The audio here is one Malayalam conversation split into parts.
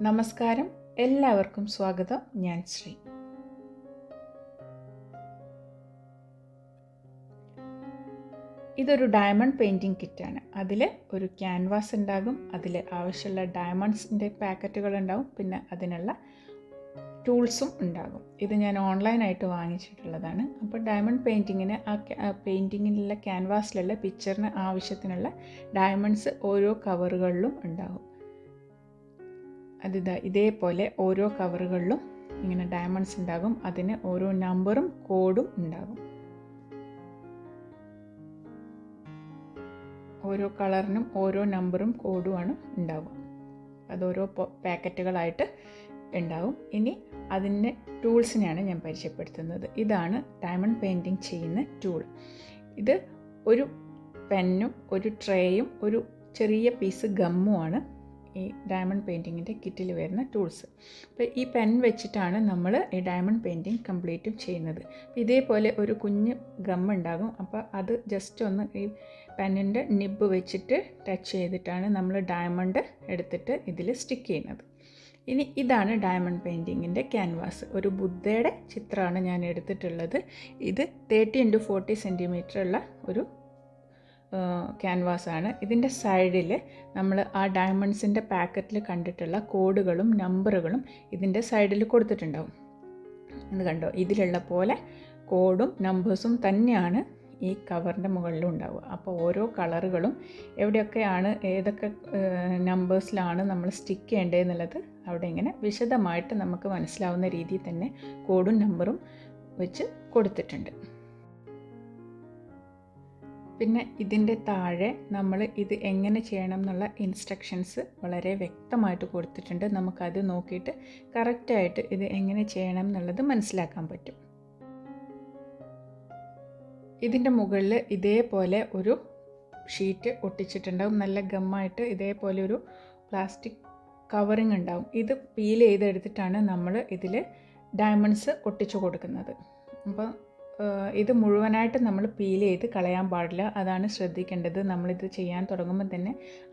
നമസ്കാരം, എല്ലാവർക്കും സ്വാഗതം. ഞാൻ ശ്രീ. ഇതൊരു ഡയമണ്ട് പെയിൻറ്റിംഗ് കിറ്റാണ്. അതിൽ ഒരു ക്യാൻവാസ് ഉണ്ടാകും, അതിൽ ആവശ്യമുള്ള ഡയമണ്ട്സിൻ്റെ പാക്കറ്റുകൾ ഉണ്ടാകും, പിന്നെ അതിനുള്ള ടൂൾസും ഉണ്ടാകും. ഇത് ഞാൻ ഓൺലൈനായിട്ട് വാങ്ങിച്ചിട്ടുള്ളതാണ്. അപ്പോൾ ഡയമണ്ട് പെയിൻറ്റിങ്ങിന് ആ പെയിൻറ്റിങ്ങിനുള്ള ക്യാൻവാസിലുള്ള പിക്ചറിന് ആവശ്യത്തിനുള്ള ഡയമണ്ട്സ് ഓരോ കവറുകളിലും ഉണ്ടാകും. ഇതേപോലെ ഓരോ കവറുകളിലും ഇങ്ങനെ ഡയമണ്ട്സ് ഉണ്ടാകും. അതിന് ഓരോ നമ്പറും കോഡും ഉണ്ടാകും. ഓരോ കളറിനും ഓരോ നമ്പറും കോഡുമാണ് ഉണ്ടാവുക. അതോരോ പാക്കറ്റുകളായിട്ട് ഉണ്ടാവും. ഇനി അതിൻ്റെ ടൂൾസിനെയാണ് ഞാൻ പരിചയപ്പെടുത്തുന്നത്. ഇതാണ് ഡയമണ്ട് പെയിൻറ്റിങ് ചെയ്യുന്ന ടൂൾ. ഇത് ഒരു പെന്നും ഒരു ട്രേയും ഒരു ചെറിയ പീസ് ഗമ്മുമാണ് ഈ ഡയമണ്ട് പെയിൻറ്റിങ്ങിൻ്റെ കിറ്റിൽ വരുന്ന ടൂൾസ്. അപ്പോൾ ഈ പെൻ വെച്ചിട്ടാണ് നമ്മൾ ഈ ഡയമണ്ട് പെയിൻറ്റിങ് കംപ്ലീറ്റും ചെയ്യുന്നത്. അപ്പോൾ ഇതേപോലെ ഒരു കുഞ്ഞ് ഗം ഉണ്ടാകും. അപ്പോൾ അത് ജസ്റ്റ് ഒന്ന് ഈ പെന്നിൻ്റെ നിബ്ബ് വെച്ചിട്ട് ടച്ച് ചെയ്തിട്ടാണ് നമ്മൾ ഡയമണ്ട് എടുത്തിട്ട് ഇതിൽ സ്റ്റിക്ക് ചെയ്യുന്നത്. ഇനി ഇതാണ് ഡയമണ്ട് പെയിൻറ്റിങ്ങിൻ്റെ ക്യാൻവാസ്. ഒരു ബുദ്ധയുടെ ചിത്രമാണ് ഞാൻ എടുത്തിട്ടുള്ളത്. ഇത് 30x40 സെൻറ്റിമീറ്റർ ഉള്ള ഒരു ക്യാൻവാസാണ്. ഇതിൻ്റെ സൈഡിൽ നമ്മൾ ആ ഡയമണ്ട്സിൻ്റെ പാക്കറ്റിൽ കണ്ടിട്ടുള്ള കോഡുകളും നമ്പറുകളും ഇതിൻ്റെ സൈഡിൽ കൊടുത്തിട്ടുണ്ടാവും. ഇത് കണ്ടോ, ഇതിലുള്ള പോലെ കോഡും നമ്പേഴ്സും തന്നെയാണ് ഈ കവറിൻ്റെ മുകളിലും ഉണ്ടാവുക. അപ്പോൾ ഓരോ കളറുകളും എവിടെയൊക്കെയാണ് ഏതൊക്കെ നമ്പേഴ്സിലാണ് നമ്മൾ സ്റ്റിക്ക് ചെയ്യേണ്ടതെന്നുള്ളത് അവിടെ ഇങ്ങനെ വിശദമായിട്ട് നമുക്ക് മനസ്സിലാവുന്ന രീതിയിൽ തന്നെ കോഡും നമ്പറും വെച്ച് കൊടുത്തിട്ടുണ്ട്. പിന്നെ ഇതിൻ്റെ താഴെ നമ്മൾ ഇത് എങ്ങനെ ചെയ്യണം എന്നുള്ള ഇൻസ്ട്രക്ഷൻസ് വളരെ വ്യക്തമായിട്ട് കൊടുത്തിട്ടുണ്ട്. നമുക്കത് നോക്കിയിട്ട് കറക്റ്റായിട്ട് ഇത് എങ്ങനെ ചെയ്യണം എന്നുള്ളത് മനസ്സിലാക്കാൻ പറ്റും. ഇതിൻ്റെ മുകളിൽ ഇതേപോലെ ഒരു ഷീറ്റ് ഒട്ടിച്ചിട്ടുണ്ടാവും. നല്ല ഗമ്മായിട്ട് ഇതേപോലെ ഒരു പ്ലാസ്റ്റിക് കവറിങ് ഉണ്ടാവും. ഇത് പീൽ ചെയ്തെടുത്തിട്ടാണ് നമ്മൾ ഇതിൽ ഡയമണ്ട്സ് ഒട്ടിച്ചു കൊടുക്കുന്നത്. അപ്പോൾ ഇത് മുഴുവനായിട്ട് നമ്മൾ പീൽ ചെയ്ത് കളയാൻ പാടില്ല. അതാണ് ശ്രദ്ധിക്കേണ്ടത്. നമ്മളിത് ചെയ്യാൻ തുടങ്ങുമ്പോൾ തന്നെ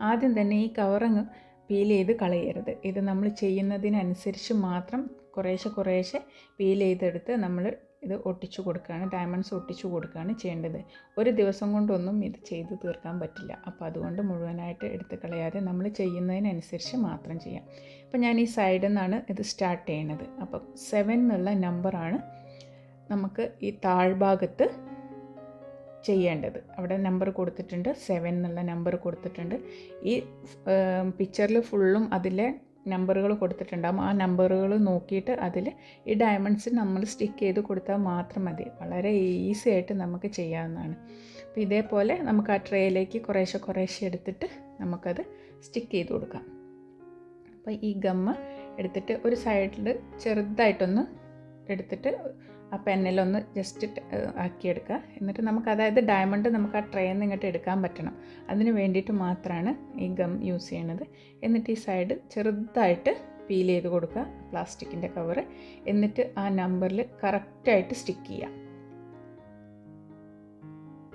ആദ്യം തന്നെ ഈ കവറിങ് പീൽ ചെയ്ത് കളയരുത്. ഇത് നമ്മൾ ചെയ്യുന്നതിനനുസരിച്ച് മാത്രം കുറേശ്ശെ പീൽ ചെയ്തെടുത്ത് നമ്മൾ ഇത് ഒട്ടിച്ചു കൊടുക്കുകയാണ്, ഡയമണ്ട്സ് ഒട്ടിച്ചു കൊടുക്കുകയാണ് ചെയ്യേണ്ടത്. ഒരു ദിവസം കൊണ്ടൊന്നും ഇത് ചെയ്ത് തീർക്കാൻ പറ്റില്ല. അപ്പോൾ അതുകൊണ്ട് മുഴുവനായിട്ട് എടുത്ത് കളയാതെ നമ്മൾ ചെയ്യുന്നതിനനുസരിച്ച് മാത്രം ചെയ്യാം. അപ്പോൾ ഞാൻ ഈ സൈഡിൽ നിന്നാണ് ഇത് സ്റ്റാർട്ട് ചെയ്യുന്നത്. അപ്പം 7 എന്നുള്ള നമ്പറാണ് നമുക്ക് ഈ താഴ്ഭാഗത്ത് ചെയ്യേണ്ടത്. അവിടെ നമ്പർ കൊടുത്തിട്ടുണ്ട്, 7 എന്നുള്ള നമ്പർ കൊടുത്തിട്ടുണ്ട്. ഈ പിക്ചറിൽ ഫുള്ളും അതിലെ നമ്പറുകൾ കൊടുത്തിട്ടുണ്ടാകും. ആ നമ്പറുകൾ നോക്കിയിട്ട് അതിൽ ഈ ഡയമണ്ട്സ് നമ്മൾ സ്റ്റിക്ക് ചെയ്ത് കൊടുത്താൽ മാത്രം മതി. വളരെ ഈസി ആയിട്ട് നമുക്ക് ചെയ്യാവുന്നതാണ്. അപ്പോൾ ഇതേപോലെ നമുക്ക് ആ ട്രേയിലേക്ക് കുറേശ്ശെ എടുത്തിട്ട് നമുക്കത് സ്റ്റിക്ക് ചെയ്ത് കൊടുക്കാം. അപ്പോൾ ഈ ഗമ്മ് എടുത്തിട്ട് ഒരു സൈഡിൽ ചെറുതായിട്ടൊന്ന് എടുത്തിട്ട് ആ പെന്നിലൊന്ന് ജസ്റ്റ് ആക്കിയെടുക്കുക. എന്നിട്ട് നമുക്ക് അതായത് ഡയമണ്ട് നമുക്ക് ആ ട്രേയിൽ നിന്ന് ഇങ്ങോട്ട് എടുക്കാൻ പറ്റണം. അതിന് വേണ്ടിയിട്ട് മാത്രമാണ് ഈ ഗം യൂസ് ചെയ്യണത്. എന്നിട്ട് ഈ സൈഡ് ചെറുതായിട്ട് പീൽ ചെയ്ത് കൊടുക്കുക, പ്ലാസ്റ്റിക്കിൻ്റെ കവറ്. എന്നിട്ട് ആ നമ്പറിൽ കറക്റ്റായിട്ട് സ്റ്റിക്ക് ചെയ്യുക.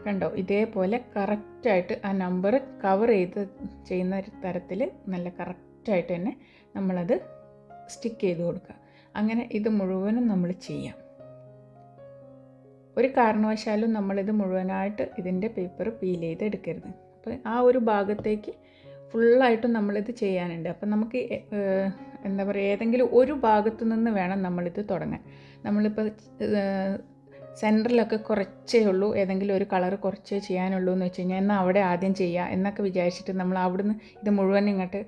കണ്ടോ, ഇതേപോലെ കറക്റ്റായിട്ട് ആ നമ്പർ കവർ ചെയ്ത് ചെയ്യുന്ന തരത്തിൽ നല്ല കറക്റ്റായിട്ട് തന്നെ നമ്മളത് സ്റ്റിക്ക് ചെയ്ത് കൊടുക്കുക. അങ്ങനെ ഇത് മുഴുവനും നമ്മൾ ചെയ്യാം. ഒരു കാരണവശാലും നമ്മളിത് മുഴുവനായിട്ട് ഇതിൻ്റെ പേപ്പർ പീൽ ചെയ്ത് എടുക്കരുത്. അപ്പോൾ ആ ഒരു ഭാഗത്തേക്ക് ഫുള്ളായിട്ടും നമ്മളിത് ചെയ്യാനുണ്ട്. അപ്പം നമുക്ക് എന്താ പറയുക, ഏതെങ്കിലും ഒരു ഭാഗത്തു നിന്ന് വേണം നമ്മളിത് തുടങ്ങാൻ. നമ്മളിപ്പോൾ സെൻറ്ററിലൊക്കെ കുറച്ചേ ഉള്ളൂ, ഏതെങ്കിലും ഒരു കളർ കുറച്ചേ ചെയ്യാനുള്ളൂ എന്ന് വെച്ച് കഴിഞ്ഞാൽ എന്നാൽ അവിടെ ആദ്യം ചെയ്യുക എന്നൊക്കെ വിചാരിച്ചിട്ട് നമ്മൾ അവിടുന്ന് ഇത് മുഴുവൻ ഇങ്ങോട്ട്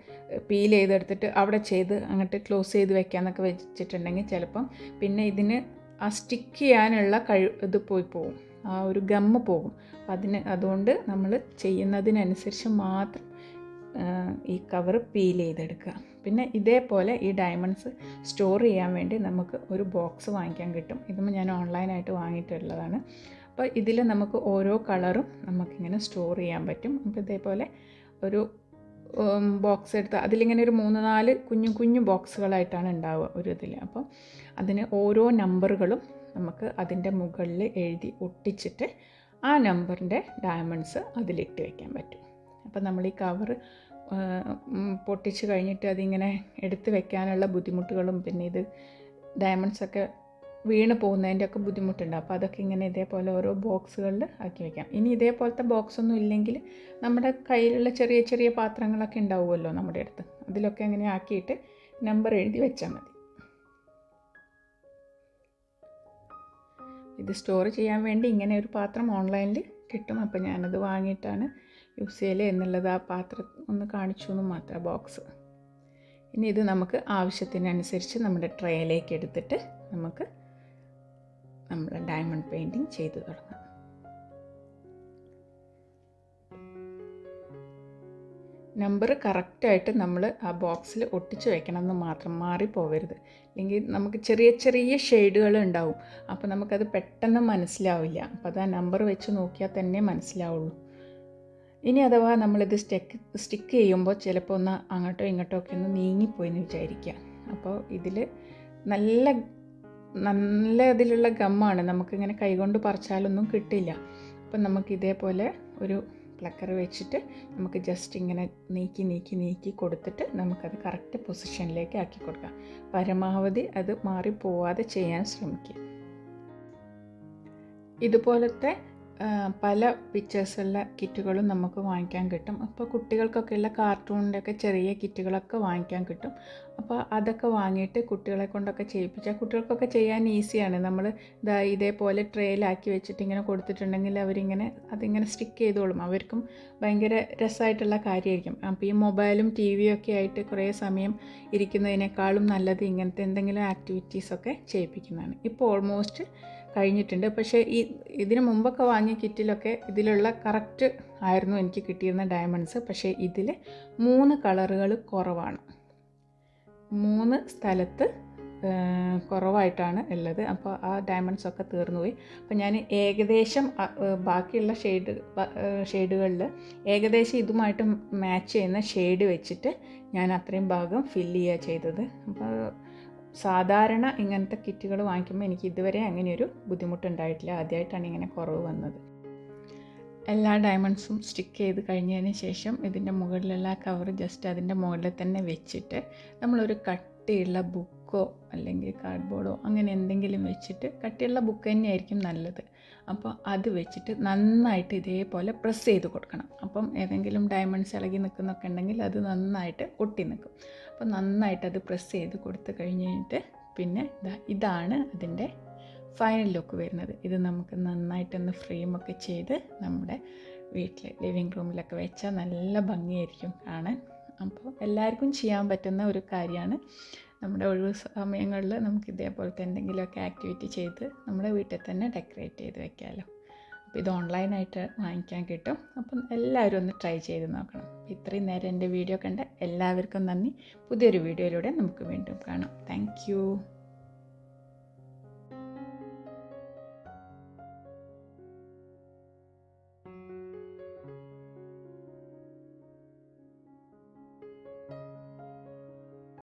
പീൽ ചെയ്തെടുത്തിട്ട് അവിടെ ചെയ്ത് അങ്ങോട്ട് ക്ലോസ് ചെയ്ത് വെക്കാമെന്നൊക്കെ വെച്ചിട്ടുണ്ടെങ്കിൽ ചിലപ്പം പിന്നെ ഇതിന് ആ സ്റ്റിക്ക് ചെയ്യാനുള്ള ഇത് പോവും, ആ ഒരു ഗമ്മ് പോകും. അതുകൊണ്ട് നമ്മൾ ചെയ്യുന്നതിനനുസരിച്ച് മാത്രം ഈ കവർ പീൽ ചെയ്തെടുക്കുക. പിന്നെ ഇതേപോലെ ഈ ഡയമണ്ട്സ് സ്റ്റോർ ചെയ്യാൻ വേണ്ടി നമുക്ക് ഒരു ബോക്സ് വാങ്ങിക്കാൻ കിട്ടും. ഇതും ഞാൻ ഓൺലൈനായിട്ട് വാങ്ങിയിട്ടുള്ളതാണ്. അപ്പോൾ ഇതിൽ നമുക്ക് ഓരോ കളറും നമുക്കിങ്ങനെ സ്റ്റോർ ചെയ്യാൻ പറ്റും. അപ്പോൾ ഇതേപോലെ ഒരു ബോക്സ് എടുത്ത് അതിലിങ്ങനെ ഒരു 3-4 കുഞ്ഞു ബോക്സുകളായിട്ടാണ് ഉണ്ടാവുക ഒരു ഇതിൽ. അപ്പോൾ അതിന് ഓരോ നമ്പറുകളും നമുക്ക് അതിൻ്റെ മുകളിൽ എഴുതി ഒട്ടിച്ചിട്ട് ആ നമ്പറിൻ്റെ ഡയമണ്ട്സ് അതിലിട്ട് വയ്ക്കാൻ പറ്റും. അപ്പോൾ നമ്മൾ ഈ കവർ പൊട്ടിച്ച് കഴിഞ്ഞിട്ട് അതിങ്ങനെ എടുത്ത് വെക്കാനുള്ള ബുദ്ധിമുട്ടുകളും പിന്നെ ഇത് ഡയമണ്ട്സൊക്കെ വീണ് പോകുന്നതിൻ്റെയൊക്കെ ബുദ്ധിമുട്ടുണ്ട്. അപ്പോൾ അതൊക്കെ ഇങ്ങനെ ഇതേപോലെ ഓരോ ബോക്സുകളിൽ ആക്കി വയ്ക്കാം. ഇനി ഇതേപോലത്തെ ബോക്സൊന്നും ഇല്ലെങ്കിൽ നമ്മുടെ കയ്യിലുള്ള ചെറിയ ചെറിയ പാത്രങ്ങളൊക്കെ ഉണ്ടാവുമല്ലോ നമ്മുടെ അടുത്ത്, അതിലൊക്കെ അങ്ങനെ ആക്കിയിട്ട് നമ്പർ എഴുതി വെച്ചാൽ മതി. ഇത് സ്റ്റോർ ചെയ്യാൻ വേണ്ടി ഇങ്ങനെ ഒരു പാത്രം ഓൺലൈനിൽ കിട്ടും. അപ്പോൾ ഞാനത് വാങ്ങിയിട്ടാണ് യൂസ് ചെയ്യല് എന്നുള്ളത് ആ പാത്രം ഒന്ന് കാണിച്ചു എന്ന് മാത്രം, ബോക്സ്. ഇനി ഇത് നമുക്ക് ആവശ്യത്തിനനുസരിച്ച് നമ്മുടെ ട്രേയിലേക്ക് എടുത്തിട്ട് നമുക്ക് നമ്മുടെ ഡയമണ്ട് പെയിൻറ്റിങ് ചെയ്തു തുടങ്ങാം. നമ്പർ കറക്റ്റായിട്ട് നമ്മൾ ആ ബോക്സിൽ ഒട്ടിച്ച് വെക്കണം എന്ന് മാത്രം, മാറിപ്പോവരുത്. അല്ലെങ്കിൽ നമുക്ക് ചെറിയ ചെറിയ ഷെയ്ഡുകൾ ഉണ്ടാവും, അപ്പോൾ നമുക്കത് പെട്ടെന്ന് മനസ്സിലാവില്ല. അപ്പോൾ അത് ആ നമ്പർ വെച്ച് നോക്കിയാൽ തന്നെ മനസ്സിലാവുള്ളൂ. ഇനി അഥവാ നമ്മളിത് സ്റ്റിക്ക് ചെയ്യുമ്പോൾ ചിലപ്പോൾ ഒന്ന് അങ്ങോട്ടോ ഇങ്ങോട്ടോ ഒക്കെ ഒന്ന് നീങ്ങിപ്പോയി എന്ന് വിചാരിക്കുക. അപ്പോൾ ഇതിൽ നല്ല ഇതിലുള്ള ഗമ്മാണ്, നമുക്കിങ്ങനെ കൈകൊണ്ട് പറിച്ചാലൊന്നും കിട്ടില്ല. അപ്പം നമുക്ക് ഇതേപോലെ ഒരു പ്ലക്കർ വെച്ചിട്ട് നമുക്ക് ജസ്റ്റ് ഇങ്ങനെ നീക്കി കൊടുത്തിട്ട് നമുക്കത് കറക്റ്റ് പൊസിഷനിലേക്ക് ആക്കി കൊടുക്കാം. പരമാവധി അത് മാറിപ്പോവാതെ ചെയ്യാൻ ശ്രമിക്കുക. ഇതുപോലത്തെ പല പിക്ചേഴ്സുള്ള കിറ്റുകളും നമുക്ക് വാങ്ങിക്കാൻ കിട്ടും. അപ്പോൾ കുട്ടികൾക്കൊക്കെയുള്ള കാർട്ടൂണിൻ്റെ ഒക്കെ ചെറിയ കിറ്റുകളൊക്കെ വാങ്ങിക്കാൻ കിട്ടും. അപ്പോൾ അതൊക്കെ വാങ്ങിയിട്ട് കുട്ടികളെ കൊണ്ടൊക്കെ ചെയ്യിപ്പിച്ചാൽ കുട്ടികൾക്കൊക്കെ ചെയ്യാൻ ഈസിയാണ്. നമ്മൾ ഇതേപോലെ ട്രേയിലാക്കി വെച്ചിട്ട് ഇങ്ങനെ കൊടുത്തിട്ടുണ്ടെങ്കിൽ അവരിങ്ങനെ അതിങ്ങനെ സ്റ്റിക്ക് ചെയ്തോളും. അവർക്കും ഭയങ്കര രസമായിട്ടുള്ള കാര്യമായിരിക്കും. അപ്പോൾ ഈ മൊബൈലും ടി വിയും ഒക്കെ ആയിട്ട് കുറേ സമയം ഇരിക്കുന്നതിനേക്കാളും നല്ലത് ഇങ്ങനത്തെ എന്തെങ്കിലും ആക്ടിവിറ്റീസൊക്കെ ചെയ്യിപ്പിക്കുന്നതാണ്. ഇപ്പോൾ ഓൾമോസ്റ്റ് കഴിഞ്ഞിട്ടുണ്ട്. പക്ഷേ ഇതിന് മുമ്പൊക്കെ വാങ്ങിയ കിറ്റിലൊക്കെ ഇതിലുള്ള കറക്റ്റ് ആയിരുന്നു എനിക്ക് കിട്ടിയിരുന്ന ഡയമണ്ട്സ്. പക്ഷേ ഇതിൽ 3 കളറുകൾ കുറവാണ്, 3 സ്ഥലത്ത് കുറവായിട്ടാണ് ഉള്ളത്. അപ്പോൾ ആ ഡയമണ്ട്സൊക്കെ തീർന്നു പോയി. അപ്പോൾ ഞാൻ ഏകദേശം ബാക്കിയുള്ള ഷെയ്ഡുകളിൽ ഏകദേശം ഇതുമായിട്ട് മാച്ച് ചെയ്യുന്ന ഷെയ്ഡ് വെച്ചിട്ട് ഞാൻ അത്രയും ഭാഗം ഫില്ല് ചെയ്യുക ചെയ്തത്. അപ്പോൾ സാധാരണ ഇങ്ങനത്തെ കിറ്റുകൾ വാങ്ങിക്കുമ്പോൾ എനിക്ക് ഇതുവരെ അങ്ങനെയൊരു ബുദ്ധിമുട്ടുണ്ടായിട്ടില്ല. ആദ്യമായിട്ടാണ് ഇങ്ങനെ കുറവ് വന്നത്. എല്ലാ ഡയമണ്ട്സും സ്റ്റിക്ക് ചെയ്ത് കഴിഞ്ഞതിന് ശേഷം ഇതിൻ്റെ മുകളിലുള്ള കവർ ജസ്റ്റ് അതിൻ്റെ മുകളിൽ തന്നെ വെച്ചിട്ട് നമ്മളൊരു കട്ടിയുള്ള ബുക്കോ അല്ലെങ്കിൽ കാർഡ്ബോർഡോ അങ്ങനെ എന്തെങ്കിലും വെച്ചിട്ട്, കട്ടിയുള്ള ബുക്ക് തന്നെയായിരിക്കും നല്ലത്. അപ്പോൾ അത് വെച്ചിട്ട് നന്നായിട്ട് ഇതേപോലെ പ്രസ് ചെയ്ത് കൊടുക്കണം. അപ്പം ഏതെങ്കിലും ഡയമണ്ട്സ് ഇളകി നിൽക്കുന്നൊക്കെ ഉണ്ടെങ്കിൽ അത് നന്നായിട്ട് ഒട്ടി നിൽക്കും. അപ്പോൾ നന്നായിട്ട് അത് പ്രസ് ചെയ്ത് കൊടുത്ത് കഴിഞ്ഞിട്ട് പിന്നെ ഇതാണ് അതിൻ്റെ ഫൈനൽ ലുക്ക് വരുന്നത്. ഇത് നമുക്ക് നന്നായിട്ടൊന്ന് ഫ്രെയിമൊക്കെ ചെയ്ത് നമ്മുടെ വീട്ടിൽ ലിവിങ് റൂമിലൊക്കെ വെച്ചാൽ നല്ല ഭംഗിയായിരിക്കും കാണാൻ. അപ്പോൾ എല്ലാവർക്കും ചെയ്യാൻ പറ്റുന്ന ഒരു കാര്യമാണ്. നമ്മുടെ ഒഴിവ് സമയങ്ങളിൽ നമുക്ക് ഇതേപോലത്തെ എന്തെങ്കിലുമൊക്കെ ആക്ടിവിറ്റി ചെയ്ത് നമ്മുടെ വീട്ടിൽ തന്നെ ഡെക്കറേറ്റ് ചെയ്ത് വെക്കാമല്ലോ. അപ്പോൾ ഇത് ഓൺലൈനായിട്ട് വാങ്ങിക്കാൻ കിട്ടും. അപ്പം എല്ലാവരും ഒന്ന് ട്രൈ ചെയ്ത് നോക്കണം. ഇത്രയും നേരം എൻ്റെ വീഡിയോ കണ്ട എല്ലാവർക്കും നന്ദി. പുതിയൊരു വീഡിയോയിലൂടെ നമുക്ക് വീണ്ടും കാണാം. താങ്ക്